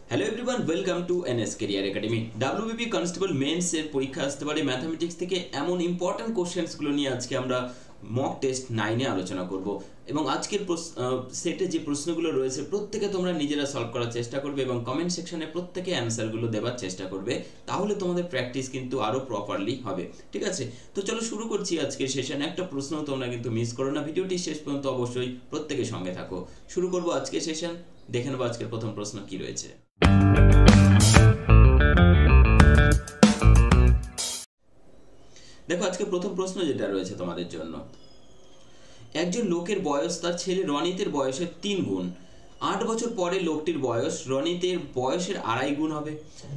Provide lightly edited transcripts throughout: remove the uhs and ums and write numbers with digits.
Hello everyone, welcome to NS career academy. WBP constable men's এর পরীক্ষা আসতে পারে ম্যাথমেটিক্স থেকে এমন ইম্পর্টেন্ট কোশ্চেন্সগুলো নিয়ে আজকে আমরা মক টেস্ট 9-এ আলোচনা করব এবং আজকের সেটে যে প্রশ্নগুলো রয়েছে প্রত্যেকে তোমরা নিজেরা সলভ করার চেষ্টা করবে এবং কমেন্ট সেকশনে প্রত্যেকে অ্যান্সারগুলো দেওয়ার চেষ্টা করবে, তাহলে তোমাদের প্র্যাকটিস কিন্তু আরও প্রপারলি হবে। ঠিক আছে, তো চলো শুরু করছি আজকের সেশন। একটা প্রশ্ন তোমরা কিন্তু মিস করো না, ভিডিওটি শেষ পর্যন্ত অবশ্যই প্রত্যেকের সঙ্গে থাকো। শুরু করবো আজকের সেশন। দেখে নেবো আজকের প্রথম প্রশ্ন কি রয়েছে। দেখো আজকে প্রথম প্রশ্ন যেটা রয়েছে তোমাদের জন্য, একজন লোকের বয়স তার ছেলে রনিতের বয়সের 3 গুণ। 8 বছর পরে লোকটির বয়স রনিতের বয়সের 2.5 গুণ হবে।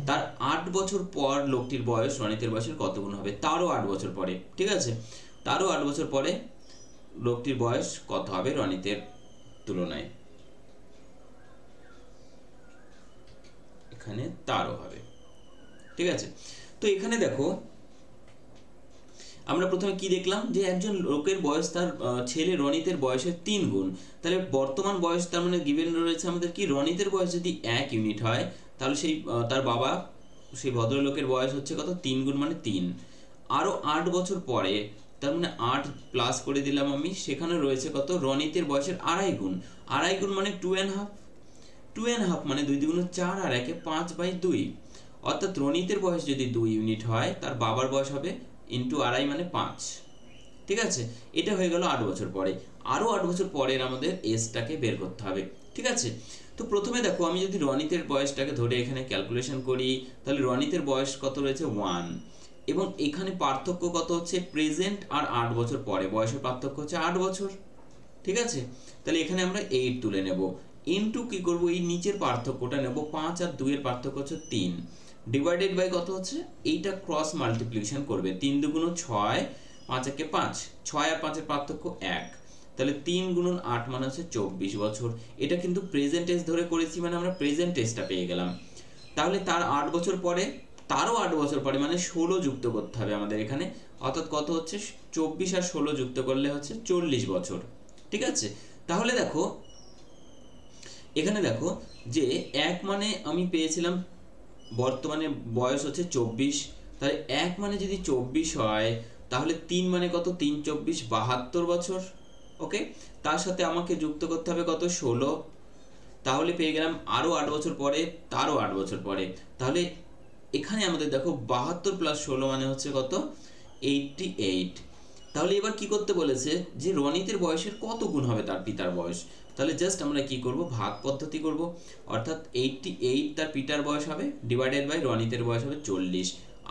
তার 8 বছর পর লোকটির বয়স রনিতের বয়সের কত গুণ হবে? তারও 8 বছর পরে। ঠিক আছে, তারও 8 বছর পরে লোকটির বয়স কত হবে রনিতের তুলনায়? এখানে তারও হবে। ঠিক আছে, তো এখানে দেখো আমরা প্রথমে কি দেখলাম, যে একজন লোকের বয়স তার ছেলে রনিতের বয়সের 3 গুণ। তাহলে বর্তমান বয়স তার মানে গিভেন রয়েছে আমাদের কি, রনিতের বয়স যদি 1 ইউনিট হয় তাহলে সেই তার বাবা সেই ভদ্রলোকের বয়স হচ্ছে কত? 3 গুণ মানে 3। আরও 8 বছর পরে, তার মানে 8 প্লাস করে দিলাম আমি, সেখানে রয়েছে কত? রনিতের বয়সের 2.5 গুণ। 2.5 গুণ মানে 2.5, 2.5 মানে 2 দুগুণ 4 আর 1 5/2। অর্থাৎ রনিতের বয়স যদি 2 ইউনিট হয়, তার বাবার বয়স হবে ইন্টু 2.5 মানে 5। ঠিক আছে, এটা হয়ে গেল 8 বছর পরে। আরও 8 বছর পরের আমাদের এসটাকে বের করতে হবে। ঠিক আছে, তো প্রথমে দেখো আমি যদি রনিতের বয়সটাকে ধরে এখানে ক্যালকুলেশন করি, তাহলে রনিতের বয়স কত রয়েছে? 1। এবং এখানে পার্থক্য কত হচ্ছে? প্রেজেন্ট আর 8 বছর পরে বয়সের পার্থক্য হচ্ছে 8 বছর। ঠিক আছে, তাহলে এখানে আমরা 8 তুলে নেব। ইনটু কি করব? এই নিচের পার্থক্যটা নেব, 5 আর 2 এর পার্থক্য হচ্ছে 3, ডিভাইডেড বাই কত হচ্ছে? এইটা ক্রস মাল্টিপ্লিকেশন করবে। 3 দুগুণ 6, 5 একে 5, 6 আর 5 এর পার্থক্য 1। তাহলে 3 গুণন 8 মানে হচ্ছে 24 বছর। এটা কিন্তু প্রেজেন্ট টেন্স ধরে করেছি, মানে আমরা প্রেজেন্ট টেন্সটা পেয়ে গেলাম। তাহলে তার 8 বছর পরে, তারও 8 বছর পরে মানে 16 যুক্ত করতে হবে আমাদের এখানে। অর্থাৎ কত হচ্ছে? 24 আর 16 যুক্ত করলে হচ্ছে 40 বছর। ঠিক আছে, তাহলে দেখো এখানে দেখো যে 1 মানে আমি পেয়েছিলাম বর্তমানে বয়স হচ্ছে 24, তাহলে 1 মানে যদি 24 হয়, তাহলে 3 মানে কত? 3 24 72 বছর। ওকে, তার সাথে আমাকে যুক্ত করতে হবে কত? 16। তাহলে পেয়ে গেলাম আরও 8 বছর পরে, তারও 8 বছর পরে। তাহলে এখানে আমাদের দেখো 72 প্লাস 16 মানে হচ্ছে কত? 88। তাহলে এবার কি করতে বলেছে, যে রনিতের বয়সের কত গুণ হবে তার পিতার বয়স? তাহলে জাস্ট আমরা কি করব? ভাগ পদ্ধতি করব। অর্থাৎ 88 তার পিতার বয়স হবে, ডিভাইডেড বাই রনিতের বয়স হবে 40।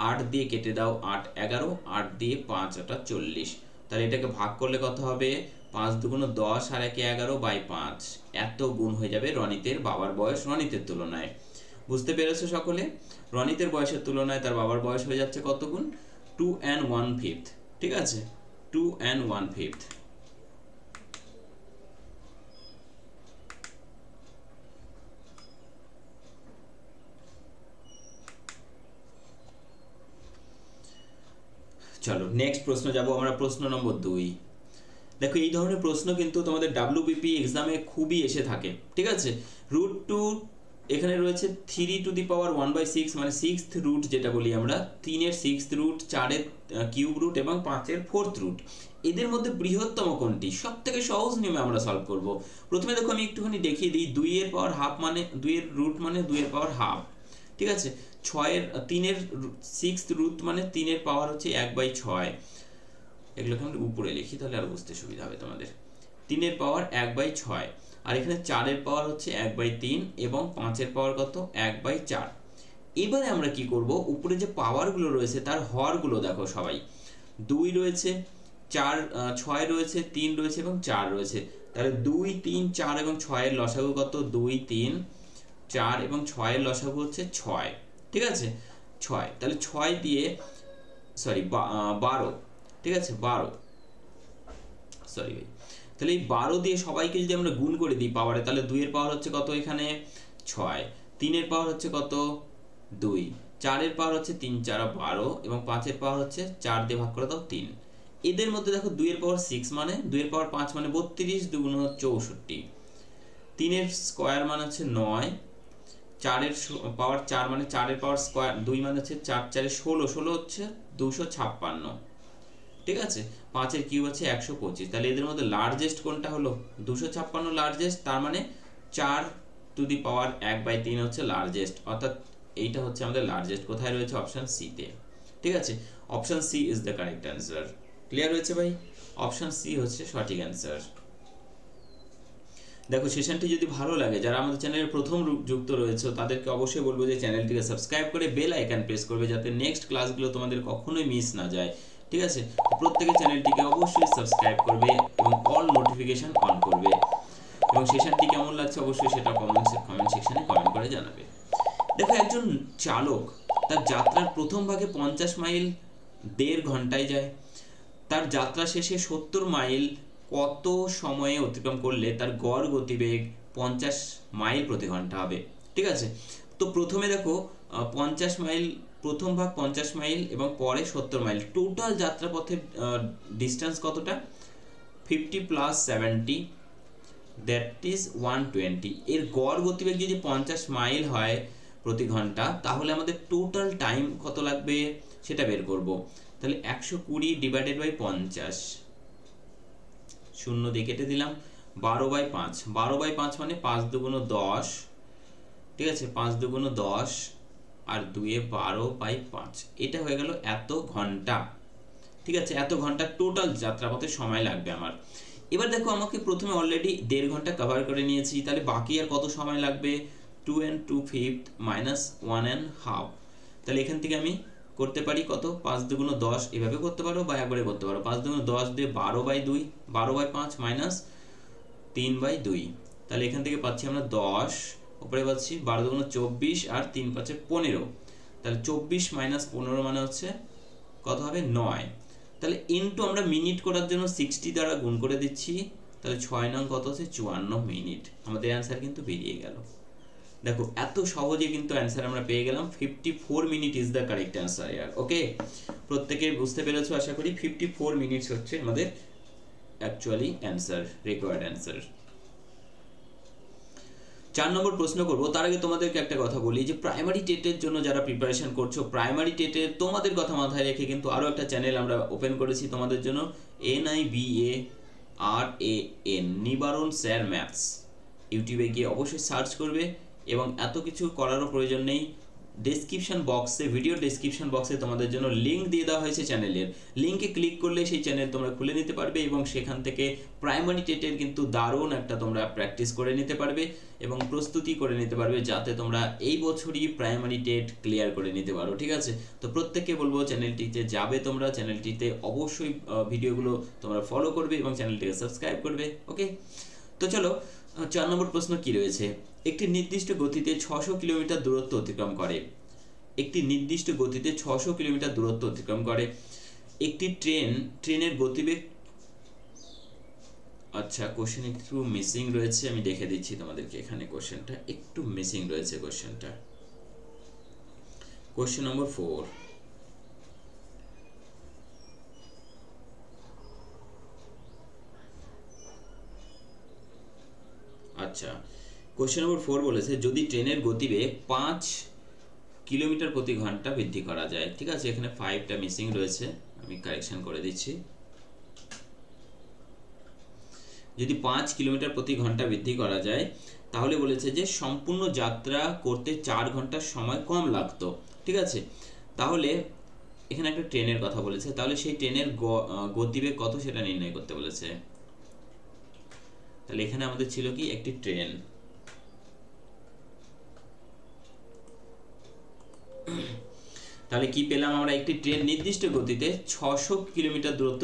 8 দিয়ে কেটে দাও, 8 11, 8 দিয়ে 5 8 40। তাহলে এটাকে ভাগ করলে কত হবে? 5 দুগুণ 10 আর 1 11/5। এত গুণ হয়ে যাবে রনিতের বাবার বয়স রনিতের তুলনায়। বুঝতে পেরেছো সকলে? রনিতের বয়সের তুলনায় তার বাবার বয়স হয়ে যাচ্ছে কত গুণ? 2 and 1/5। ঠিক আছে, 2 and 1/5। চলো নেক্সট প্রশ্ন যাব আমরা, প্রশ্ন নম্বর 2। দেখো এই ধরনের প্রশ্ন কিন্তু তোমাদের ডাব্লিউবিপি এক্সামে খুবই এসে থাকে। ঠিক আছে, √2 এখানে রয়েছে 3 টু দি পাওয়ার 1/6 মানে 6th রুট যেটা বলি আমরা, 3-এর 6th রুট, 4-এর কিউব রুট এবং 5-এর 4th রুট। এদের মধ্যে বৃহত্তম কোনটি? সব থেকে সহজ নিয়মে আমরা সলভ করব। প্রথমে দেখো আমি একটুখানি দেখিয়ে দিই, 2-এর পাওয়ার হাফ মানে 2-এর রুট মানে 2-এর পাওয়ার হাফ। ঠিক আছে, 3-এর 6th রুট মানে 3-এর পাওয়ার হচ্ছে 1/6। এগুলোকে আমরা উপরে লিখি তাহলে আর বুঝতে সুবিধা হবে তোমাদের। 3-এর পাওয়ার 1/6, আর এখানে 4-এর পাওয়ার হচ্ছে 1/3 এবং 5-এর পাওয়ার কত? 1/4। এবারে আমরা কি করব, উপরে যে পাওয়ারগুলো রয়েছে তার হরগুলো দেখো সবাই। 2 রয়েছে, 4 6 রয়েছে, 3 রয়েছে এবং 4 রয়েছে। তাহলে 2 3 4 এবং 6-এর লসাগু কত? 2 3 4 এবং 6-এর লসাগু হচ্ছে 6। ঠিক আছে, 6। তাহলে 6 দিয়ে সরি 12। ঠিক আছে, 12, সরি ভাই। তাহলে এই 12 দিয়ে সবাইকে যদি আমরা গুণ করে দিই পাওয়ারে, তাহলে 2-এর পাওয়ার হচ্ছে কত? এখানে 6, 3-এর পাওয়ার হচ্ছে কত? 2, 4-এর পাওয়ার হচ্ছে 3 4 12 এবং 5-এর পাওয়ার হচ্ছে 4 দিয়ে ভাগ করে দাও 3। এদের মধ্যে দেখো 2-এর পাওয়ার 6 মানে 2-এর পাওয়ার 5 মানে 32, 2 গুণ 64। 3-এর স্কয়ার মানে হচ্ছে 9, 4 পাওয়ার 4 মানে 4 এর পাওয়ার স্কয়ার 2 মানে হচ্ছে 4 4 16 16 হচ্ছে 256, ঠিক আছে। 5 এর কিউব হচ্ছে 125। তাহলে এদের মধ্যে লার্জেস্ট কোনটা হলো? 256 লার্জেস্ট, তার মানে 4 টু দি পাওয়ার 1/3 হচ্ছে লার্জেস্ট, অর্থাৎ এইটা হচ্ছে আমাদের লার্জেস্ট। কোথায় রয়েছে? অপশন সি তে, ঠিক আছে। Option C is the correct answer. Clear হয়েছে ভাই? অপশন সি হচ্ছে সঠিক অ্যান্সার। দেখো সেশনটি যদি ভালো লাগে, যারা আমাদের চ্যানেলের প্রথম যুক্ত রয়েছে তাদেরকে অবশ্যই বলবো যে চ্যানেলটিকে সাবস্ক্রাইব করে বেল আইকন প্রেস করবে, যাতে নেক্সট ক্লাসগুলো তোমাদের কখনোই মিস না যায়, ঠিক আছে। প্রত্যেকে চ্যানেলটিকে অবশ্যই সাবস্ক্রাইব করবে এবং অল নোটিফিকেশন অন করবে, এবং সেশনটি কেমন লাগছে অবশ্যই সেটা কমেন্ট সেকশনে কমেন্ট করে জানাবে। দেখো একজন চালক তার যাত্রার প্রথম ভাগে 50 মাইল 1.5 ঘন্টায় যায়, তার যাত্রা শেষে 70 মাইল কত সময়ে অতিক্রম করলে তার গড় গতিবেগ 50 মাইল প্রতি ঘন্টা হবে, ঠিক আছে। তো প্রথমে দেখো 50 মাইল, প্রথম ভাগ 50 মাইল এবং পরে 70 মাইল, টোটাল যাত্রাপথের ডিস্টেন্স কতটা? 50 + 70 দ্যাট ইজ 120। এর গড় গতিবেগ যদি 50 মাইল হয় প্রতি ঘন্টা, তাহলে আমাদের টোটাল টাইম কত লাগবে সেটা বের করব। তাহলে 120 ডিভাইডেড বাই 50, শূন্য দিয়ে কেটে দিলাম, 12/5, 12/5 মানে 5 দুগুণ 10, ঠিক আছে, 5 দুগুণ 10 আর 2 এ 12/5, এটা হয়ে গেল এত ঘন্টা, ঠিক আছে। এত ঘন্টা টোটাল যাত্রাপথে সময় লাগবে আমার। এবার দেখো আমাকে প্রথমে অলরেডি 1.5 ঘন্টা কভার করে নিয়েছি, তাহলে বাকি আর কত সময় লাগবে? 2 and 2/5 minus 1 1/2। তাহলে এখান থেকে আমি করতে পারি কত? 5 দুগুণ 10, এভাবে করতে পারো বা একবারে করতে পারো। 5 দুগুণ 10 দিয়ে 12/2, 12/5 মাইনাস 3/2, তাহলে এখান থেকে পাচ্ছি আমরা 10, উপরে পাচ্ছি 12 দুগুণ 24 আর 3 5 15, তাহলে 24 মাইনাস 15 মানে হচ্ছে কত হবে? 9। তাহলে ইনটু আমরা মিনিট করার জন্য 60 দ্বারা গুণ করে দিচ্ছি, তাহলে 6 নং কত হচ্ছে? 54 মিনিট। আমাদের অ্যান্সার কিন্তু বেরিয়ে গেল। দেখো এত সহজে কিন্তু অ্যান্সার আমরা পেয়ে গেলাম। 54 minute is the correct answer ইয়ার। ওকে, প্রত্যেকে বুঝতে পেরেছো আশা করি। 54 মিনিটস হচ্ছে আমাদের অ্যাকচুয়ালি অ্যান্সার, রিকোয়ার্ড অ্যান্সার। 4 নম্বর প্রশ্ন করব, তার আগে তোমাদেরকে একটা কথা বলি যে প্রাইমারি টেটের জন্য যারা প্রিপারেশন করছো, প্রাইমারি টেটের তোমাদের কথা মাথায় রেখে কিন্তু আরও একটা চ্যানেল আমরা ওপেন করেছি তোমাদের জন্য, NIBARAN, নিবারণ স্যার ম্যাথস। ইউটিউবে গিয়ে অবশ্যই সার্চ করবে, এবং এত কিছু করারও প্রয়োজন নেই। ডেসক্রিপশন বক্সে, ভিডিও ডেসক্রিপশন বক্সে তোমাদের জন্য লিঙ্ক দিয়ে দেওয়া হয়েছে চ্যানেলের। লিঙ্কে ক্লিক করলে সেই চ্যানেল তোমরা খুলে নিতে পারবে, এবং সেখান থেকে প্রাইমারি টেটের কিন্তু দারুণ একটা তোমরা প্র্যাকটিস করে নিতে পারবে এবং প্রস্তুতি করে নিতে পারবে, যাতে তোমরা এই বছরই প্রাইমারি টেট ক্লিয়ার করে নিতে পারো, ঠিক আছে। তো প্রত্যেককে বলবো চ্যানেলটিতে যাবে তোমরা, চ্যানেলটিতে অবশ্যই ভিডিওগুলো তোমরা ফলো করবে এবং চ্যানেলটিকে সাবস্ক্রাইব করবে। ওকে, তো চলো 4 নম্বর প্রশ্ন কি রয়েছে। একটি নির্দিষ্ট গতিতে 600 কিলোমিটার দূরত্ব অতিক্রম করে, একটি নির্দিষ্ট গতিতে 600 কিলোমিটার দূরত্ব অতিক্রম করে একটি ট্রেনের গতিবেগ। আচ্ছা, কোশ্চেন একটু মিসিং রয়েছে, আমি দেখে দিচ্ছি তোমাদেরকে। এখানে কোশ্চেনটা একটু মিসিং রয়েছে। Question number 4। আচ্ছা, কোশ্চেন নম্বর 4 বলেছে যদি ট্রেনের গতিবেগ 5 কিলোমিটার প্রতি ঘন্টা বৃদ্ধি করা যায়, ঠিক আছে। এখানে 5টা মিসিং রয়েছে, আমি কারেকশন করে দিচ্ছি। যদি 5 কিলোমিটার প্রতি ঘন্টা বৃদ্ধি করা যায়, তাহলে বলেছে যে সম্পূর্ণ যাত্রা করতে 4 ঘন্টার সময় কম লাগতো, ঠিক আছে। তাহলে এখানে একটা ট্রেনের কথা বলেছে, তাহলে সেই ট্রেনের গতিবেগ কত সেটা নির্ণয় করতে বলেছে। তাহলে এখানে আমাদের ছিল কি একটি ট্রেন, তাহলে কি পেলাম আমরা? একটি ট্রেন নির্দিষ্ট গতিতে 600 কিলোমিটার দূরত্ব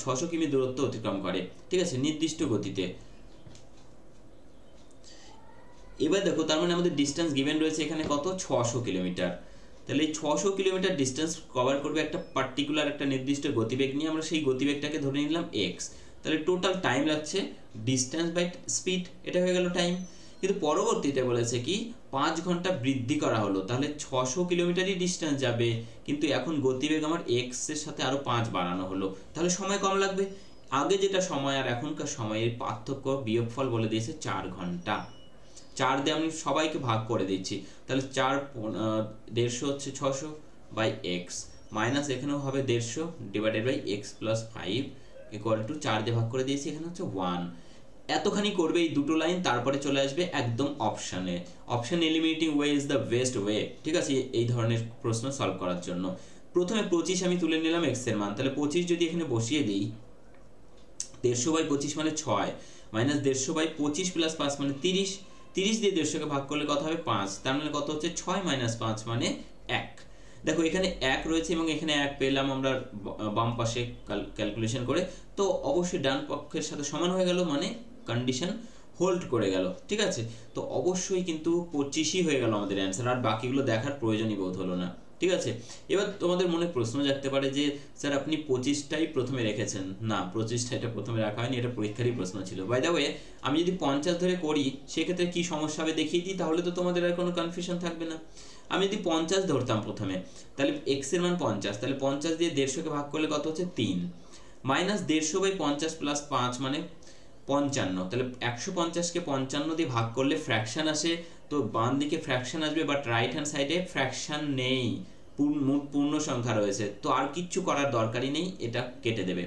600 কিমি দূরত্ব অতিক্রম করে, ঠিক আছে, নির্দিষ্ট গতিতে। এবার দেখো তার মানে আমাদের ডিস্টেন্স গিভেন রয়েছে এখানে কত? 600 কিলোমিটার। তাহলে এই 600 কিলোমিটার ডিস্টেন্স কভার করবে একটা পার্টিকুলার একটা নির্দিষ্ট গতিবেগ নিয়ে। আমরা সেই গতিবেগটাকে ধরে নিলাম x। তাহলে টোটাল টাইম লাগছে ডিস্টেন্স বাই স্পিড, এটা হয়ে গেল টাইম। কিন্তু পরবর্তীতে বলেছে কি 5 ঘন্টা বৃদ্ধি করা হলো, তাহলে 600 কিলোমিটারই ডিস্টেন্স যাবে, কিন্তু এখন গতিবেগ আমার x এর সাথে আরো 5 বাড়ানো হলো, তাহলে সময় কম লাগবে। আগে যেটা সময় আর এখনকার সময়ের পার্থক্য, বিয়োগফল বলে দিয়েছে 4 ঘন্টা। 4 দিয়ে আমি সবাইকে ভাগ করে দিচ্ছি, তাহলে 4 150 হচ্ছে 600 বাই এক্স, মাইনাস এখানেও হবে 150 divided by x plus 5 equal to 4 দিয়ে ভাগ করে দিয়েছি, এখানে হচ্ছে 1। এতখানি করবে এই দুটো লাইন, তারপরে চলে আসবে একদম অপশানে। Option eliminating way is the best way, ঠিক আছে, এই ধরনের প্রশ্ন সলভ করার জন্য। প্রথমে 25 আমি তুলে নিলাম এক্স এর মান, তাহলে 25 যদি এখানে বসিয়ে দিই, 150 বাই 25 মানে 6, মাইনাস 150 বাই 25 প্লাস 5 মানে 30, 30 দিয়ে 150কে ভাগ করলে কত হবে 5, তার মানে কত হচ্ছে 6 মাইনাস 5 মানে 1। দেখো এখানে 1 রয়েছে এবং এখানে 1 পেলাম আমরা বাম পাশে ক্যালকুলেশন করে, তো অবশ্যই ডান পক্ষের সাথে সমান হয়ে গেল, মানে কন্ডিশন হোল্ড করে গেল, ঠিক আছে। তো অবশ্যই কিন্তু 25ই হয়ে গেল আমাদের অ্যান্সার, আর বাকিগুলো দেখার প্রয়োজনই বোধ হলো না, ঠিক আছে। এবার তোমাদের মনে প্রশ্ন জাগতে পারে যে স্যার আপনি 25টাই প্রথমে রেখেছেন। না, 25টা এটা প্রথমে রাখা হয়নি, এটা পরীক্ষারই প্রশ্ন ছিল। বাই দ্য ওয়ে, আমি যদি 50 ধরে করি সেক্ষেত্রে কি সমস্যা হবে দেখিয়ে দিই, তাহলে তো তোমাদের আর কোনো কনফিউশন থাকবে না। আমি যদি 50 ধরতাম প্রথমে, তাহলে এক্স এর মান 50, তাহলে 50 দিয়ে 150কে ভাগ করলে কত হচ্ছে 3, মাইনাস 150 বাই 50 প্লাস 5 মানে 55, তাহলে 150কে 55 দিয়ে ভাগ করলে ফ্র্যাকশন আসে, তো বাম দিকে ফ্র্যাকশন আসবে, বাট রাইট হ্যান্ড সাইডে ফ্র্যাকশন নেই, পূর্ণ সংখ্যা রয়েছে, তো আর কিচ্ছু করার দরকারই নেই, এটা কেটে দেবে।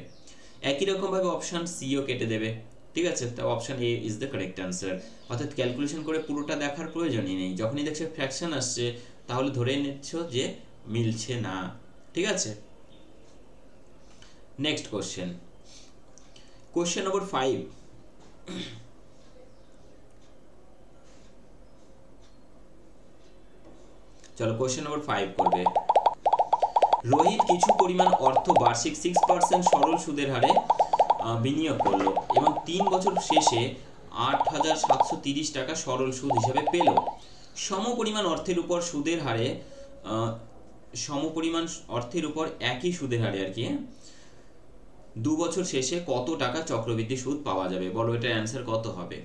একই রকমভাবে অপশান সিও কেটে দেবে, ঠিক আছে। তো option A is the correct answer, অর্থাৎ ক্যালকুলেশন করে পুরোটা দেখার প্রয়োজনই নেই, যখনই দেখছো ফ্র্যাকশন আসছে তাহলে ধরে নিচ্ছ যে মিলছে না, ঠিক আছে। Next question, question number 5। চলো কোশ্চেন নম্বর 5 করবে। রোহিত কিছু পরিমাণ অর্থ বার্ষিক 6% সরল সুদের হারে বিনিয়োগ করলো এবং 3 বছর শেষে 8,730 টাকা সরল সুদ হিসেবে পেল। সমপরিমাণ অর্থের উপর সুদের হারে সমপরিমাণ অর্থের উপর একই সুদের হারে আর কি 2 বছর শেষে কত টাকা চক্রবৃদ্ধি সুদ পাওয়া যাবে, বলো এটার অ্যান্সার কত হবে।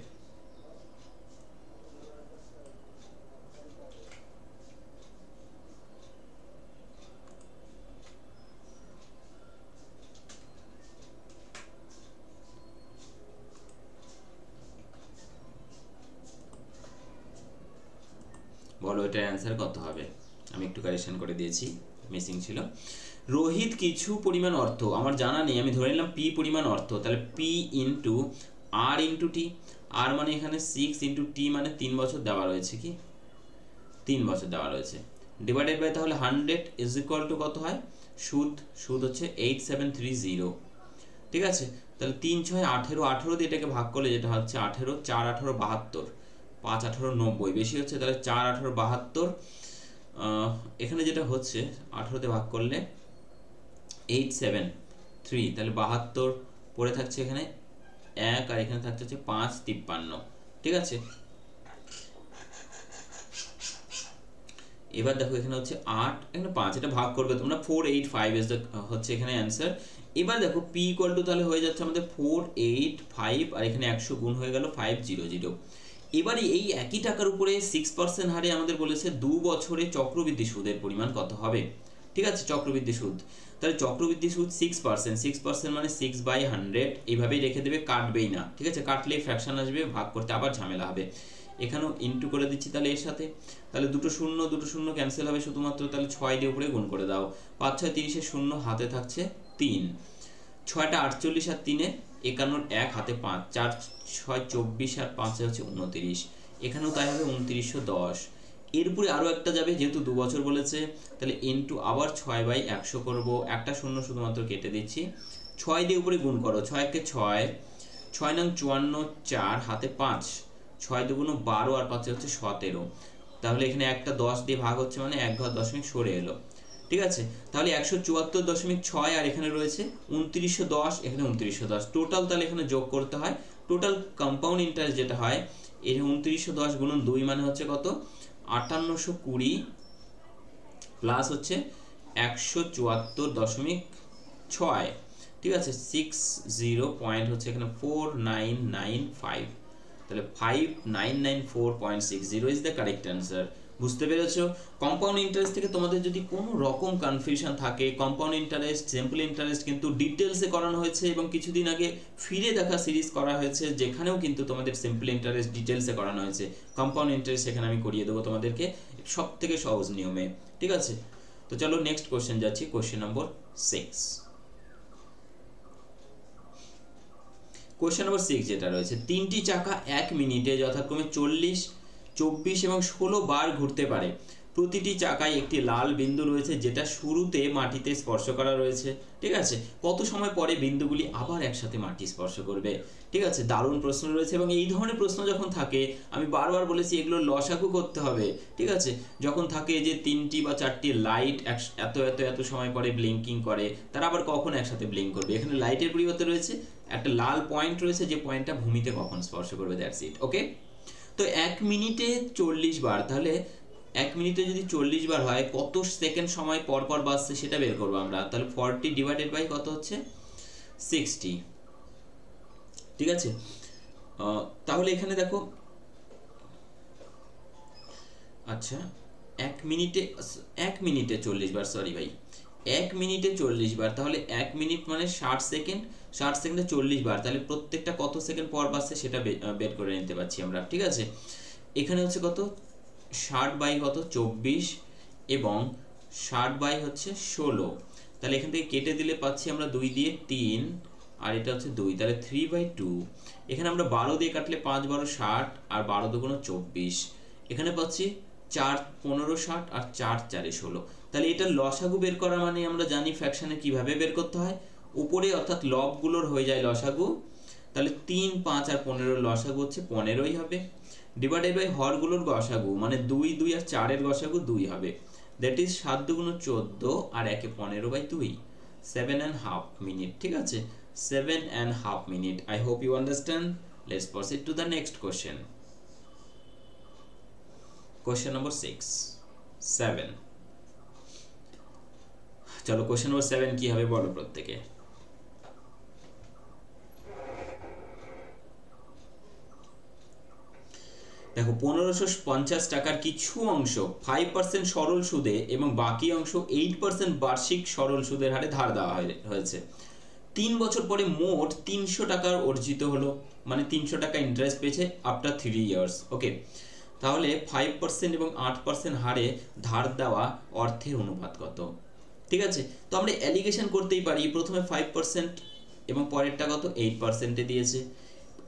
বলো এটার অ্যান্সার কত হবে। আমি একটু কারেকশন করে দিয়েছি, মিসিং ছিল। রোহিত কিছু পরিমাণ অর্থ, আমার জানা নেই, আমি ধরে নিলাম পি পরিমাণ অর্থ, তাহলে পি ইন্টু আর ইন্টু টি, আর মানে এখানে 6 ইন্টু টি মানে 3 বছর দেওয়া রয়েছে, কি 3 বছর দেওয়া রয়েছে, ডিভাইডেড বাই তাহলে 100 ইজ ইকুয়াল টু কত হয়, সুদ হচ্ছে 8730, ঠিক আছে। তাহলে 3 6 18, 18 দিয়ে এটাকে ভাগ করলে যেটা হচ্ছে 18, 4 18 72, 5 18 90, বেশি হচ্ছে, তাহলে 4 18 72, এখানে যেটা হচ্ছে 18 দিয়ে ভাগ করলে 873, তাহলে 72 পড়ে থাকছে এখানে 1, আর এখানে থাকছে হচ্ছে 5 53, ঠিক আছে। এবার দেখো এখানে হচ্ছে 8, এখানে 5, এটা ভাগ করবে তোমরা, 485 ইজ দ্য হচ্ছে এখানে অ্যান্সার। এবার দেখো পি ইকুয়াল টু তাহলে হয়ে যাচ্ছে আমাদের 485, আর এখানে 100 গুণ হয়ে গেল 500। এবারে এই একই টাকার উপরে 6% হারে আমাদের বলেছে 2 বছরে চক্রবৃদ্ধি সুদের পরিমাণ কত হবে, ঠিক আছে। চক্রবৃদ্ধি সুদ, তাহলে চক্রবৃদ্ধি সুদ 6%, মানে 6/100, এইভাবেই রেখে দেবে, কাটবেই না, ঠিক আছে, কাটলেই ফ্র্যাকশন আসবে, ভাগ করতে আবার ঝামেলা হবে। এখানেও ইন্টু করে দিচ্ছি তাহলে এর সাথে, তাহলে দুটো শূন্য ক্যান্সেল হবে শুধুমাত্র, তাহলে 6 দিয়ে উপরে গুণ করে দাও, 5 6 30 শূন্য, হাতে থাকছে 3, 6টা 48 আর 3 51, 1 হাতে 5, 4 6 24 আর 5 হচ্ছে 29, এখানেও তাই হবে 2910। এরপরে আরও একটা যাবে, যেহেতু 2 বছর বলেছে, তাহলে ইন্টু আবার 6/100 করব, একটা শূন্য শুধুমাত্র কেটে দিচ্ছি, 6 দিয়ে উপরে গুণ করো, 6 কে 6, 6 নং 54, 4 হাতে 5, 6 দুগুণ 12 আর 5 হচ্ছে 17, তাহলে এখানে একটা 10 দিয়ে ভাগ হচ্ছে মানে 1 ঘর দশমিক সরে এলো, ঠিক আছে। তাহলে 174.6, আর এখানে রয়েছে 2910, এখানে 2910, টোটাল তাহলে এখানে যোগ করতে হয়, টোটাল কম্পাউন্ড ইন্টারেস্ট যেটা হয়, এই 2910 গুণন 2 মানে হচ্ছে কত, 5820, প্লাস হচ্ছে 174.6, ঠিক আছে, 60 পয়েন্ট হচ্ছে এখানে 4995, তাহলে 5994.60 ইজ দ্য কারেক্ট অ্যান্সার। বুঝতে পেরেছো? কম্পাউন্ড ইন্টারেস্ট থেকে তোমাদের যদি কোনো রকম কনফিউশন থাকে, কম্পাউন্ড ইন্টারেস্ট, সিম্পল ইন্টারেস্ট কিন্তু ডিটেলসে করানো হয়েছে এবং কিছুদিন আগে ফিরে দেখা সিরিজ করা হয়েছে যেখানেও কিন্তু তোমাদের সিম্পল ইন্টারেস্ট ডিটেলসে করানো হয়েছে। কম্পাউন্ড ইন্টারেস্ট সেখানে আমি করিয়ে দেবো তোমাদেরকে সব থেকে সহজ নিয়মে, ঠিক আছে? তো চলো নেক্সট কোশ্চেন যাচ্ছি, কোশ্চেন নম্বর 6। কোশ্চেন নম্বর 6 যেটা রয়েছে, তিনটি চাকা 1 মিনিটে যথাক্রমে 40, 24 এবং 16 বার ঘুরতে পারে। প্রতিটি চাকায় একটি লাল বিন্দু রয়েছে যেটা শুরুতে মাটিতে স্পর্শ করা রয়েছে, ঠিক আছে? কত সময় পরে বিন্দুগুলি আবার একসাথে মাটি স্পর্শ করবে? ঠিক আছে, দারুণ প্রশ্ন রয়েছে। এবং এই ধরনের প্রশ্ন যখন থাকে, আমি বারবার বলেছি এগুলো লসাগু করতে হবে, ঠিক আছে? যখন থাকে যে 3টি বা 4টি লাইট এত এত এত সময় পরে ব্লিঙ্কিং করে, তারা আবার কখন একসাথে ব্লিঙ্ক করবে? এখানে লাইটের পরিবর্তে রয়েছে একটা লাল পয়েন্ট রয়েছে, যে পয়েন্টটা ভূমিতে কখন স্পর্শ করবে, দ্যাটস ইট। ওকে, তো 1 মিনিটে 40 বার, তাহলে 1 মিনিটে যদি 40 বার হয়, কত সেকেন্ড সময় পর পর বাজছে সেটা বের করবো আমরা। তাহলে 40 ডিভাইডেড বাই কত হচ্ছে? 60, ঠিক আছে? তাহলে এখানে দেখো, আচ্ছা 1 মিনিটে 40 বার, সরি ভাই, 1 মিনিটে 40 বার, তাহলে 1 মিনিট মানে 60 সেকেন্ড, 60 সেকেন্ডে 40 বার, তাহলে প্রত্যেকটা কত সেকেন্ড পর বাজছে সেটা বের করে নিতে পারছি আমরা, ঠিক আছে? এখানে হচ্ছে কত, 60 বাই কত 24 এবং 60 বাই হচ্ছে 16, তাহলে এখান থেকে কেটে দিলে পাচ্ছি আমরা 2 দিয়ে 3 আর এটা হচ্ছে 2, তাহলে 3/2। এখানে আমরা 12 দিয়ে কাটলে 5 12 60 আর 12 দুগুণ 24, এখানে পাচ্ছি 4 15 60 আর 4 4 16। তাহলে এটা লসাগু বের করা মানে আমরা জানি ফ্র্যাকশনে কিভাবে বের করতে হয়, উপরে অর্থাৎ লবগুলোর হয়ে যায় লসাগু, তাহলে 3 5 আর 15 লসাগু হচ্ছে 15ই হবে, ডিভাইডেড বাই হরগুলোর গসাগু মানে 2 2 আর 4 এর গসাগু 2 হবে, দ্যাট ইজ 7 দুগুণ 14 আর 1 15/2, 7.5 মিনিট, ঠিক আছে? 7.5 minute. I hope you understand. Let's proceed to the next question. Question number 7. চলো question number 7 কি হবে বলো প্রত্যেকে। দেখো, 1550 টাকার কিছু অংশ 5% সরল সুদে এবং বাকি অংশ 8% বার্ষিক সরল সুদের হারে ধার দেওয়া হয়েছে। 3 বছর পরে মোট 300 টাকার অর্জিত হলো, মানে 300 টাকা ইন্টারেস্ট পেয়েছে আফটার 3 ইয়ার্স। ওকে, তাহলে 5% এবং 8% হারে ধার দেওয়া অর্থের অনুপাত কত? ঠিক আছে, তো আমরা অ্যালিগেশন করতেই পারি, প্রথমে 5% এবং পরেরটা কত 8% দিয়েছে,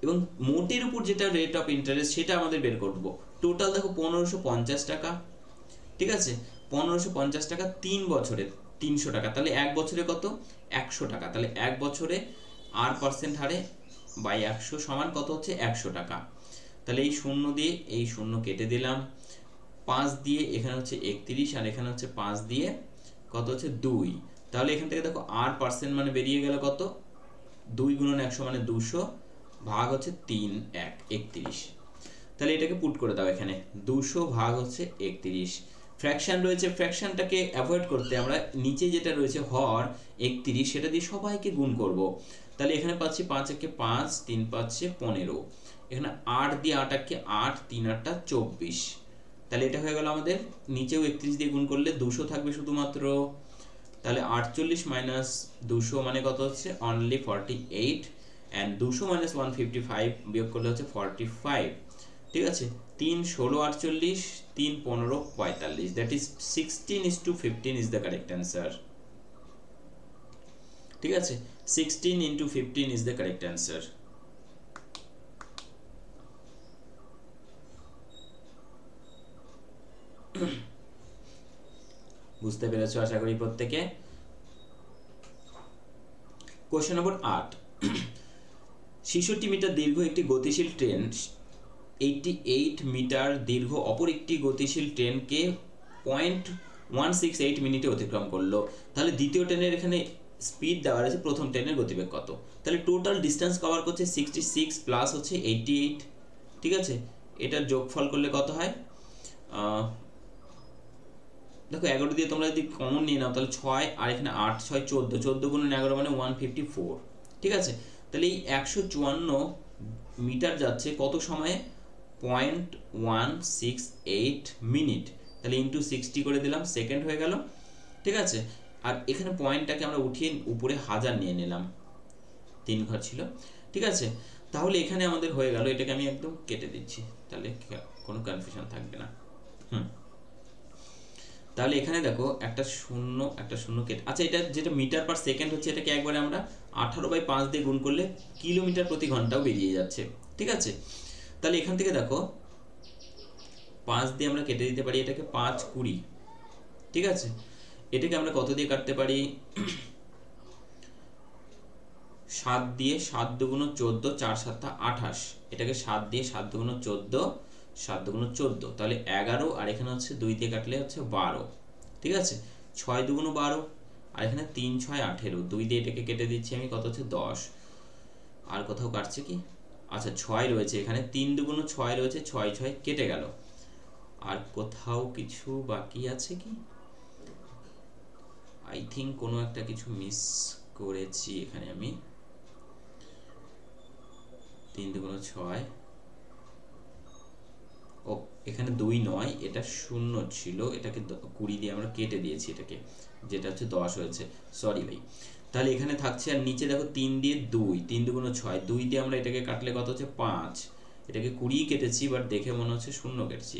এবং মোটের উপর যেটা রেট অফ ইন্টারেস্ট সেটা আমাদের বের করব। টোটাল দেখো 1550 টাকা, ঠিক আছে? 1550 টাকা 3 বছরে 300 টাকা, তাহলে 1 বছরে কত 100 টাকা, তাহলে 1 বছরে r% হারে বাই 100 সমান কত হচ্ছে 100 টাকা। তাহলে এই শূন্য দিয়ে এই শূন্য কেটে দিলাম, 5 দিয়ে এখানে হচ্ছে 31 আর এখানে হচ্ছে 5 দিয়ে কত হচ্ছে 2, তাহলে এখান থেকে দেখো r% মানে বেরিয়ে গেল কত 2 গুণন 100 মানে 200 ভাগ হচ্ছে 3 1 31, তাহলে এটাকে পুট করে দাও এখানে 200 ভাগ হচ্ছে 31। ফ্র্যাকশন রয়েছে, ফ্র্যাকশনটাকে অ্যাভয়েড করতে আমরা নিচে যেটা রয়েছে হর 31 সেটা দিয়ে সবাইকে গুণ করব। তাহলে এখানে পাচ্ছি 5 একে 5 3 পাচ্ছে 15, এখানে 8 দিয়ে 8 একে 8 3 8টা 24, তাহলে এটা হয়ে গেল আমাদের, নিচেও 31 দিয়ে গুণ করলে 200 থাকবে শুধুমাত্র, তাহলে 48 মাইনাস 200 মানে কত হচ্ছে অনলি 48, and 200 minus 155 বিয়োগ করলে হচ্ছে 45, ঠিক আছে? 3 16 48 3 15 45, that is 16:15 is the correct answer, ঠিক আছে? 16:15 is the correct answer. বুঝতে পেরেছো আশা করি প্রত্যেকে। কোশ্চেন নম্বর 8, 66 মিটার দীর্ঘ একটি গতিশীল ট্রেন 88 মিটার দীর্ঘ অপর একটি গতিশীল ট্রেনকে 0.168 মিনিটে অতিক্রম করলো। তাহলে দ্বিতীয় ট্রেনের এখানে স্পিড দেওয়া আছে, প্রথম ট্রেনের গতিবেগ কত? তাহলে টোটাল ডিস্টেন্স কভার করছে 66 প্লাস হচ্ছে 88, ঠিক আছে? এটার যোগফল করলে কত হয়? দেখো 11 দিয়ে তোমরা যদি কমন নিয়ে নাও তাহলে 6 আর এখানে 8 6 14, 14 গুণন 11 মানে 154, ঠিক আছে? তাহলে এই 154 মিটার যাচ্ছে কত সময়ে? 0.168 মিনিট, তাহলে ইন্টু 60 করে দিলাম, সেকেন্ড হয়ে গেল। ঠিক আছে, আর এখানে পয়েন্টটাকে আমরা উঠিয়ে উপরে 1000 নিয়ে নিলাম, 3 ঘর ছিল। ঠিক আছে, তাহলে এখানে আমাদের হয়ে গেল, এটাকে আমি একদম কেটে দিচ্ছি, তাহলে কোনো কনফিউশন থাকবে না। তাহলে এখানে দেখো একটা শূন্য কেটে, আচ্ছা এটা যেটা মিটার পার সেকেন্ড হচ্ছে, এটাকে একবারে আমরা 18/5 দিয়ে গুণ করলে কিলোমিটার প্রতি ঘন্টাও বেরিয়ে যাচ্ছে। ঠিক আছে, তাহলে এখান থেকে দেখো 5 দিয়ে আমরা কেটে দিতে পারি, এটাকে 5 20। ঠিক আছে, এটাকে আমরা কত দিয়ে কাটতে পারি, 7 দিয়ে, 7 দুগুণ 14, 4 7 28, এটাকে 7 দিয়ে, 7 দুগুণ 14, 7 দুগুণ 14, তাহলে 11, আর এখানে হচ্ছে 2 দিয়ে কাটলে হচ্ছে 12। ঠিক আছে, 6 দুগুণ 12, আর এখানে 3 6 18, 2 দিয়ে এটাকে কেটে দিচ্ছি আমি, কত হচ্ছে 10। আর কোথাও কাটছে কি, আচ্ছা 6 রয়েছে এখানে, 3 দুগুণ 6 রয়েছে, 6 6 কেটে গেল। আর কোথাও কিছু বাকি আছে কি, আই থিঙ্ক কোনো একটা কিছু মিস করেছি এখানে আমি। 3 দুগুণ 6, ও এখানে 2 নয়, এটা 0 ছিল, এটাকে 20 দিয়ে আমরা কেটে দিয়েছি এটাকে, যেটা হচ্ছে 10 হয়েছে, সরি ভাই। তাহলে এখানে থাকছে, আর নিচে দেখো 3 দিয়ে 2, 3 দুগুণ 6, 2 দিয়ে আমরা এটাকে কাটলে কত হচ্ছে 5, এটাকে 20 কেটেছি, বাট দেখে মনে হচ্ছে 0 কেটেছি,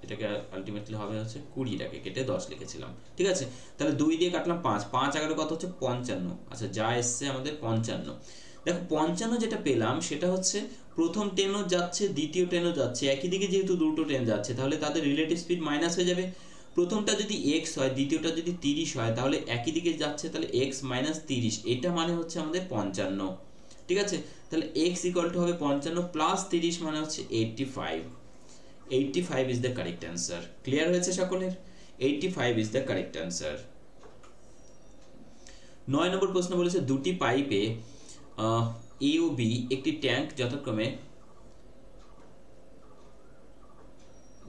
এটাকে আলটিমেটলি হবে হচ্ছে 20টাকে কেটে 10 লিখেছিলাম। ঠিক আছে, তাহলে 2 দিয়ে কাটলাম 5, 5 11 কত হচ্ছে 55। আচ্ছা যা এসছে আমাদের 55। দেখো 55 যেটা পেলাম সেটা হচ্ছে প্রথম ট্রেনও যাচ্ছে, দ্বিতীয় ট্রেনও যাচ্ছে, একই দিকে যেহেতু দুটো ট্রেন যাচ্ছে, তাহলে তাদের রিলেটিভ স্পিড মাইনাস হয়ে যাবে। প্রথমটা যদি x হয়, দ্বিতীয়টা যদি 30 হয়, তাহলে একই দিকে যাচ্ছে, তাহলে x মাইনাস 30, এটা মানে হচ্ছে আমাদের 55। ঠিক আছে, তাহলে x ইকুয়াল টু হবে 55 প্লাস 30 মানে হচ্ছে 85। 85 is the correct answer. Clear হয়েছে সকলের? 85 is the correct answer. 9 নম্বর প্রশ্ন বলেছে, দুটি পাইপে এ ও বি একটি ট্যাঙ্ক যথাক্রমে,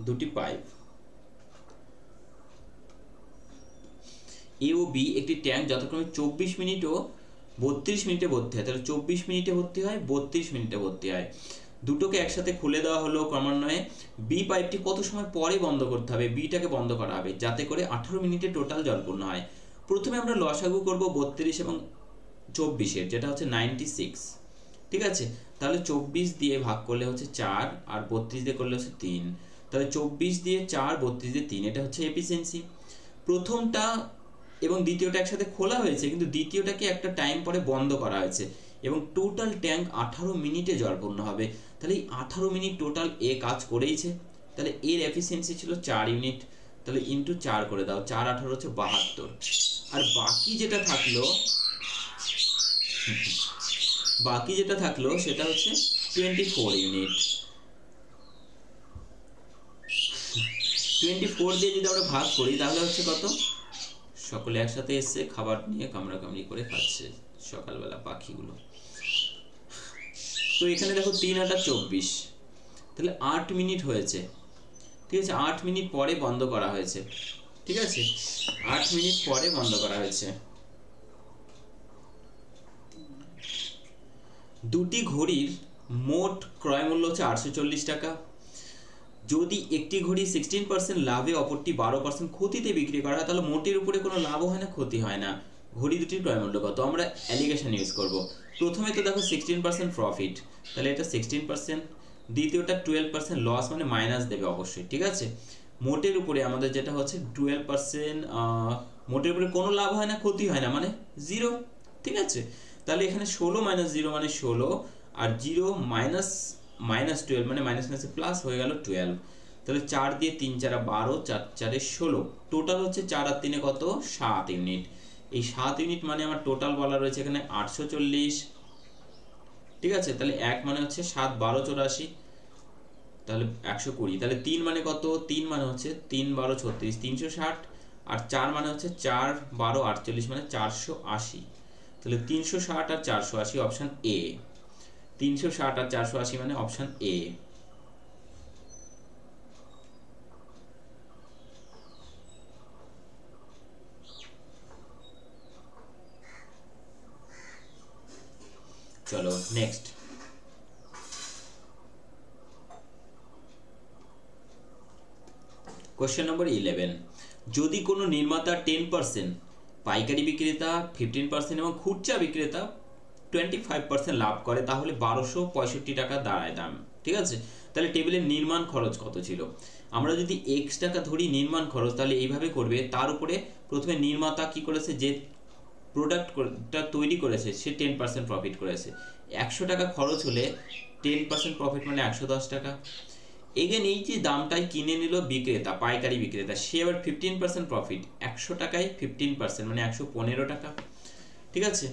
দুটি পাইপ এ ও বি একটি ট্যাঙ্ক যথাক্রমে 24 মিনিট ও 32 মিনিটে ভর্তি হয়। তাহলে 24 মিনিটে ভর্তি হয়, 32 মিনিটে ভর্তি হয়। দুটোকে একসাথে খুলে দেওয়া হলো ক্রমান্বয়ে। বি পাইপটি কত সময় পরে বন্ধ করতে হবে, বিটাকে বন্ধ করা হবে, যাতে করে 18 মিনিটে টোটাল জল পূর্ণ হয়। প্রথমে আমরা লসাগু করব 32 এবং 24-এর, যেটা হচ্ছে 96। ঠিক আছে, তাহলে 24 দিয়ে ভাগ করলে হচ্ছে 4, আর 32 দিয়ে করলে হচ্ছে 3। তাহলে 24 দিয়ে 4, 32 দিয়ে 3, এটা হচ্ছে এফিসিয়েন্সি। প্রথমটা এবং দ্বিতীয়টা একসাথে খোলা হয়েছে, কিন্তু দ্বিতীয়টাকে একটা টাইম পরে বন্ধ করা হয়েছে, এবং টোটাল ট্যাঙ্ক 18 মিনিটে জলপূর্ণ হবে। তাহলে এই 18 মিনিট টোটাল এ কাজ করেইছে, তাহলে এর এফিসিয়েন্সি ছিল 4 ইউনিট। তাহলে ইন্টু 4 করে দাও, 4 18 হচ্ছে 72। আর বাকি যেটা থাকলো সেটা হচ্ছে 24 ইউনিট। 24 দিয়ে যদি আমরা ভাগ করি তাহলে হচ্ছে কত, সকলে একসাথে এসে খাবার নিয়ে কামড়াকামড়ি করে খাচ্ছে সকালবেলা পাখিগুলো। তো এখানে দেখো 3 8 24, তাহলে 8 মিনিট হয়েছে। ঠিক আছে, 8 মিনিট পরে বন্ধ করা হয়েছে। ঠিক আছে, 8 মিনিট পরে বন্ধ করা হয়েছে। দুটি ঘড়ির মোট ক্রয় মূল্য হচ্ছে 840 টাকা। যদি একটি ঘড়ি 16% লাভে, অপরটি 12% ক্ষতিতে বিক্রি করা হয়, তাহলে মোটের উপরে কোনো লাভও হয় না, ক্ষতি হয় না। ঘড়ি দুটির ক্রয় মূল্য কত, আমরা অ্যালিগেশন ইউজ করব। প্রথমে তো দেখো 16% প্রফিট, তাহলে এটা 16%, দ্বিতীয়টা 12% লস, মানে মাইনাস দেবে অবশ্যই। ঠিক আছে, মোটের উপরে আমাদের যেটা হচ্ছে 12%, মোটের উপরে কোনো লাভ হয় না, ক্ষতি হয় না, মানে 0। ঠিক আছে, তাহলে এখানে 16 - 0 মানে 16, আর 0 মাইনাস 12 মানে মাইনাস মাইনাসে প্লাস হয়ে গেল 12। তাহলে 4 দিয়ে 3 4 12, 4 4 16, টোটাল হচ্ছে 4 আর 3 কত, 7 ইউনিট। এই 7 ইউনিট মানে আমার টোটাল বলা রয়েছে এখানে 840। ঠিক আছে, তাহলে 1 মানে হচ্ছে 7 12 84, তাহলে 120। তাহলে 3 মানে কত, 3 মানে হচ্ছে 3 12 36, 360, আর 4 মানে হচ্ছে 4 12 48, মানে 480। তাহলে 360 আর 480, অপশন এ। 360 আর 480 মানে অপশন এ। চলো নেক্সট। কোশ্চেন নম্বর 11, যদি কোনো নির্মাতা 10%, পাইকারি বিক্রেতা 15% এবং খুচরা বিক্রেতা 25% লাভ করে, তাহলে 1265 টাকা দাঁড়ায় দাম। ঠিক আছে, তাহলে টেবিলের নির্মাণ খরচ কত ছিল? আমরা যদি এক্স টাকা ধরি নির্মাণ খরচ, তাহলে এইভাবে করবে, তার উপরে প্রথমে নির্মাতা কি করেছে, যে প্রোডাক্টটা তৈরি করেছে সে 10% প্রফিট করেছে। 100 টাকা খরচ হলে 10% প্রফিট মানে 110 টাকা। এগেন এই যে দামটাই কিনে নিল বিক্রেতা, পাইকারি বিক্রেতা, সে আবার 15% প্রফিট, 100 টাকায় 15% মানে 115 টাকা। ঠিক আছে,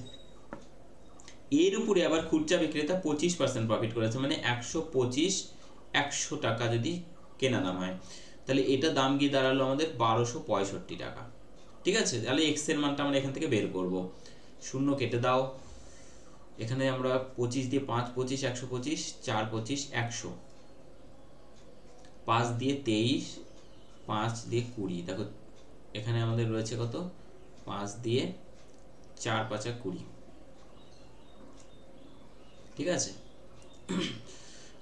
এর উপরে আবার খুচরা বিক্রেতা 25% প্রফিট করেছে, মানে 125 টাকা যদি কেনা দাম হয়, তাহলে এটা দাম গিয়ে দাঁড়ালো আমাদের 1265 টাকা। ঠিক আছে, তাহলে এক্স এর মানটা আমরা এখান থেকে বের করব। শূন্য কেটে দাও, এখানে আমরা 25 দিয়ে 5 25 125, 4 25 100, 5 দিয়ে 23, 5 দিয়ে 20, দেখো এখানে আমাদের রয়েছে কত, 5 দিয়ে 4 5 20। ঠিক আছে,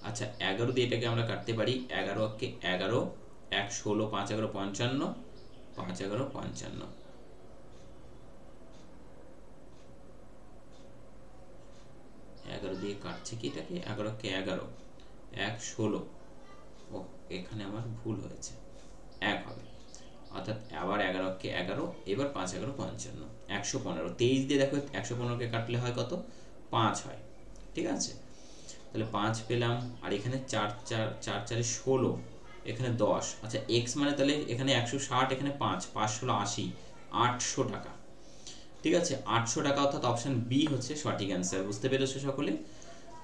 আচ্ছা 11 দিয়ে এটাকে আমরা কাটতে পারি, 11 কে 11, 1 16, 5 11 55, 5 11 55, 11 দিয়ে কাটছে কি এটাকে, 11 কে 11, 1 16, ও এখানে আমার ভুল হয়েছে, 1 হবে, অর্থাৎ আবার 11 কে 11, এবার 5 11 55, 115। 23 দিয়ে দেখো 115 কে কাটলে হয় কত, 5 হয়। ঠিক আছে, তাহলে 5 পেলাম, আর এখানে 4 4 4 4 16, এখানে 10। আচ্ছা এক্স মানে তাহলে এখানে 160, এখানে 5 5 16 80, 800 টাকা। ঠিক আছে, 800 টাকা, অর্থাৎ অপশন বি হচ্ছে সঠিক অ্যান্সার। বুঝতে পেরেছো সকলে?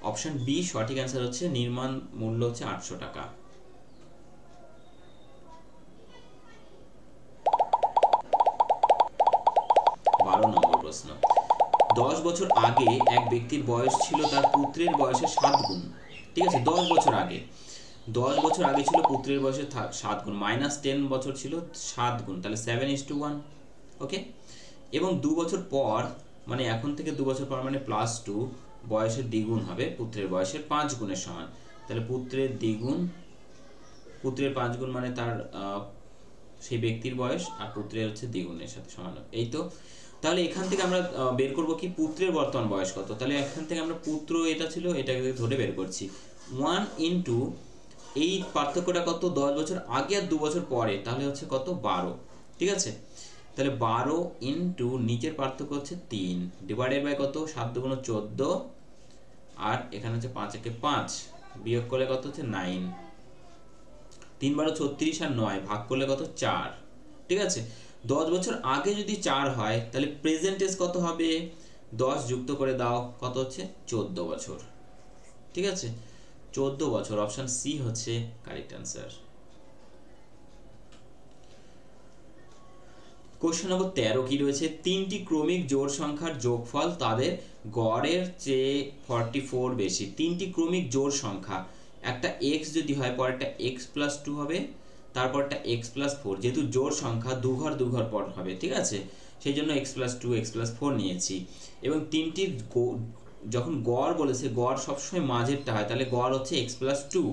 অপশন বি সঠিক অ্যান্সার হচ্ছে, নির্মাণ মূল্য হচ্ছে 800 টাকা। নম্বর প্রশ্ন, 10 বছর আগে এক ব্যক্তির বয়স ছিল তার পুত্রের বয়সের 7 গুণ। ঠিক আছে, 10 বছর আগে, 10 বছর আগে ছিল পুত্রের বয়সের 7 গুণ, মাইনাস 10 বছর ছিল 7 গুণ, তাহলে 7:1। ওকে, এবং 2 বছর পর, মানে এখন থেকে 2 বছর পর মানে +2, বয়সের দ্বিগুণ হবে, পুত্রের বয়সের 5 গুণের সমান। তাহলে পুত্রের দ্বিগুণ, পুত্রের 5 গুণ মানে তার সেই ব্যক্তির বয়স, আর পুত্রের হচ্ছে দ্বিগুণের সাথে সমান। এই তো, তাহলে এখান থেকে আমরা বের করব কি, পুত্রের বর্তমান বয়স কত। তাহলে এখান থেকে আমরা পুত্র এটা ছিল, এটাকে ধরে বের করছি, 1 ইন্টু এই পার্থক্যটা কত, 10 বছর আগে আর 2 বছর পরে, তাহলে হচ্ছে কত, 12। ঠিক আছে, তাহলে 12 ইন্টু নিচের পার্থক্য হচ্ছে 3, ডিভাইডেড বাই কত, 7 দুগুণ 14, আর এখানে হচ্ছে 5 একে 5, বিয়োগ করলে কত হচ্ছে 9, 3 12 36, আর 9 ভাগ করলে কত, 4। ঠিক আছে, 10 বছর আগে যদি 4 হয়, তাহলে প্রেজেন্ট এজ কত হবে, 10 যুক্ত করে দাও, কত হচ্ছে, 14 বছর। ঠিক আছে, 14 বছর, অপশন সি হচ্ছে কারেক্ট অ্যান্সার। কোশ্চেন নম্বর 13 কি রয়েছে, তিনটি ক্রমিক জোড় সংখ্যার যোগফল তাদের গড়ের চেয়ে 44 বেশি। তিনটি ক্রমিক জোড় সংখ্যা, একটা x যদি হয়, পরেরটা x + 2 হবে, তারপরটা x + 4, যেহেতু জোড় সংখ্যা দু ঘর পর হবে। ঠিক আছে, সেই জন্য x + 2 x + 4 নিয়েছি। এবং তিনটির যখন গড় বলেছে, গড় সবসময় মাঝেরটা হয়, তাহলে গড় হচ্ছে x + 2,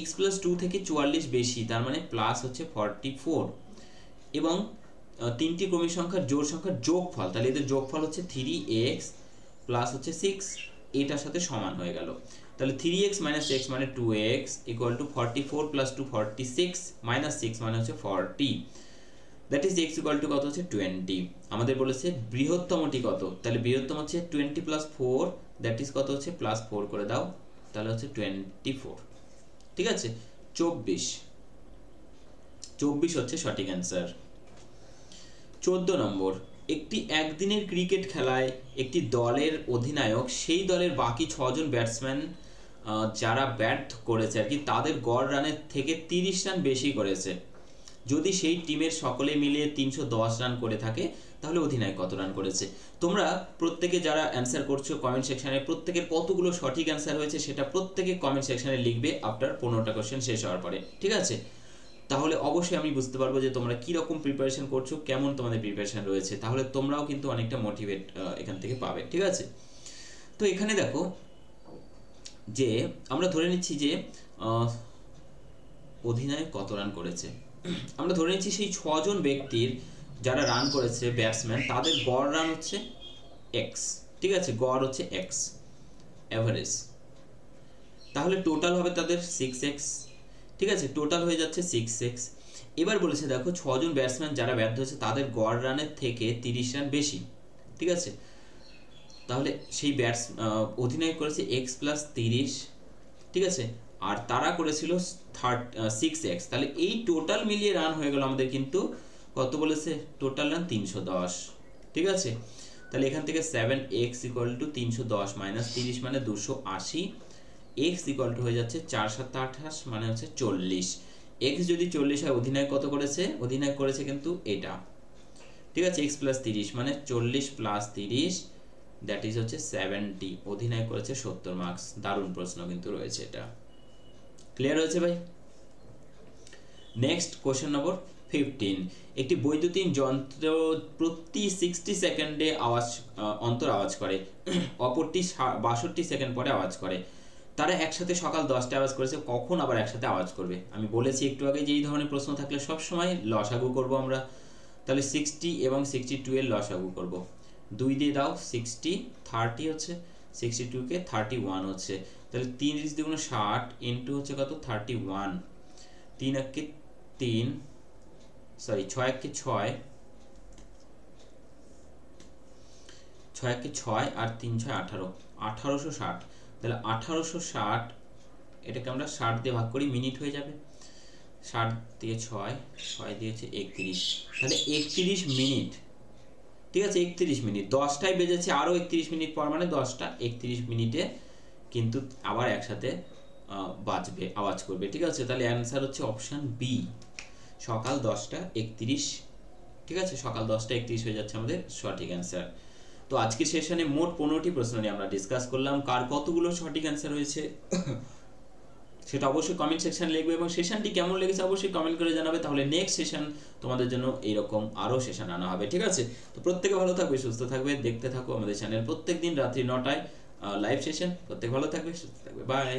x + 2 থেকে 44 বেশি, তার মানে প্লাস হচ্ছে 44। এবং তিনটি ক্রমিক সংখ্যার জোড় সংখ্যার যোগফল, তাহলে এদের যোগফল হচ্ছে 3x প্লাস হচ্ছে 6, এটার সাথে সমান হয়ে গেল। তাহলে 3x - x মানে 2x ইকুয়াল টু 44 + 2 46 - 6 মানে হচ্ছে 40, that is x equal to কত হচ্ছে 20। আমাদের বলেছে বৃহত্তমটি কত, তাহলে বৃহত্তম হচ্ছে 20 + 4, দ্যাট ইজ কত হচ্ছে +4 করে দাও, তাহলে হচ্ছে 24। ঠিক আছে, 24 হচ্ছে সঠিক অ্যান্সার। 14 নম্বর, একটি একদিনের ক্রিকেট খেলায় একটি দলের অধিনায়ক সেই দলের বাকি 6 জন ব্যাটসম্যান যারা ব্যাট করেছে আর কি, তাদের গড় রানের থেকে 30 রান বেশি করেছে। যদি সেই টিমের সকলে মিলিয়ে 310 রান করে থাকে, তাহলে অধিনায়ক কত রান করেছে। তোমরা প্রত্যেকে যারা অ্যান্সার করছো কমেন্ট সেকশনে, প্রত্যেকের কতগুলো সঠিক অ্যান্সার হয়েছে সেটা প্রত্যেকে কমেন্ট সেকশনে লিখবে আফটার 15টা কোশ্চেন শেষ হওয়ার পরে। ঠিক আছে, তাহলে অবশ্যই আমি বুঝতে পারবো যে তোমরা কীরকম প্রিপারেশন করছো, কেমন তোমাদের প্রিপারেশন রয়েছে, তাহলে তোমরাও কিন্তু অনেকটা মোটিভেট এখান থেকে পাবে। ঠিক আছে, তো এখানে দেখো যে আমরা ধরে নিচ্ছি যে অধিনায়ক কত রান করেছে। আমরা ধরে নিচ্ছি সেই 6 জন ব্যক্তির যারা রান করেছে ব্যাটসম্যান, তাদের গড় রান হচ্ছে এক্স। ঠিক আছে, গড় হচ্ছে এক্স, অ্যাভারেজ। তাহলে টোটাল হবে তাদের 6x। ঠিক আছে, টোটাল হয়ে যাচ্ছে 6x। এবার বলেছে দেখো 6 জন ব্যাটসম্যান যারা ব্যর্থ হয়েছে তাদের গড় রানের থেকে 30 রান বেশি। ঠিক আছে, তাহলে সেই অধিনায়ক করেছে x প্লাস 30। ঠিক আছে, আর তারা করেছিল 6x। তাহলে এই টোটাল মিলিয়ে রান হয়ে গেল আমাদের কিন্তু কত বলেছে, টোটাল রান 310। ঠিক আছে, তাহলে এখান থেকে 7x ইকুয়াল টু 310 মাইনাস 30 মানে 280, x ইকুয়াল টু হয়ে যাচ্ছে 4 7 28 মানে হচ্ছে 40। x যদি 40 হয় অধিনায়ক কত করেছে, অধিনায়ক করেছে কিন্তু এটা। ঠিক আছে, x প্লাস 30 মানে 40 প্লাস 30 দ্যাট ইজ হচ্ছে 70। অধিনায়ক করেছে 70 মার্কস। দারুণ প্রশ্ন কিন্তু রয়েছে এটা। ক্লিয়ার হয়েছে ভাই? Next question number 15। একটি বৈদ্যুতিন যন্ত্র প্রতি 60 সেকেন্ডে অন্তর আওয়াজ করে, অপরটি 62 সেকেন্ড পরে আওয়াজ করে। তারা একসাথে সকাল 10টায় আওয়াজ করেছে, কখন আবার একসাথে আওয়াজ করবে? আমি বলেছি একটু আগে যে এই ধরনের প্রশ্ন থাকলে সবসময় লসাগু করব আমরা। তাহলে 60 এবং 62 এর লসাগু করব। 2 দিয়ে দাও, 60 30 হচ্ছে, 62 কে 31 হচ্ছে। তাহলে 30 দ্বিগুণ 60 ইন্টু হচ্ছে কত, 31। 3 একে 3, সরি 6 একে 6, 6 একে 6 আর 3 6 18, 1860। তাহলে 1860 এটাকে আমরা 60 দিয়ে ভাগ করি, মিনিট হয়ে যাবে। 60 দিয়ে 6, 6 দিয়েছে 31, তাহলে 31 মিনিট। ঠিক আছে, 31 মিনিট। 10টায় বেজেছে, আরও 31 মিনিট পর মানে 10টা 31 মিনিটে কিন্তু আবার একসাথে বাজবে, আওয়াজ করবে। ঠিক আছে, তাহলে অ্যান্সার হচ্ছে অপশান বি, সকাল 10টা 31। ঠিক আছে, সকাল 10টা 31 হয়ে যাচ্ছে আমাদের সঠিক অ্যান্সার। তো আজকের সেশনে মোট 15টি প্রশ্ন নিয়ে আমরা ডিসকাস করলাম। কার কতগুলো সঠিক অ্যান্সার হয়েছে সেটা অবশ্যই কমেন্ট সেকশন লিখবে, এবং সেশনটি কেমন লেগেছে অবশ্যই কমেন্ট করে জানাবে। তাহলে নেক্সট সেশন তোমাদের জন্য এইরকম আরও সেশন আনা হবে। ঠিক আছে, তো প্রত্যেকে ভালো থাকবে, সুস্থ থাকবে, দেখতে থাকো আমাদের চ্যানেল। প্রত্যেক দিন রাত্রি 9টায় লাইভ সেশন। প্রত্যেকে ভালো থাকবে, সুস্থ থাকবে, বাই।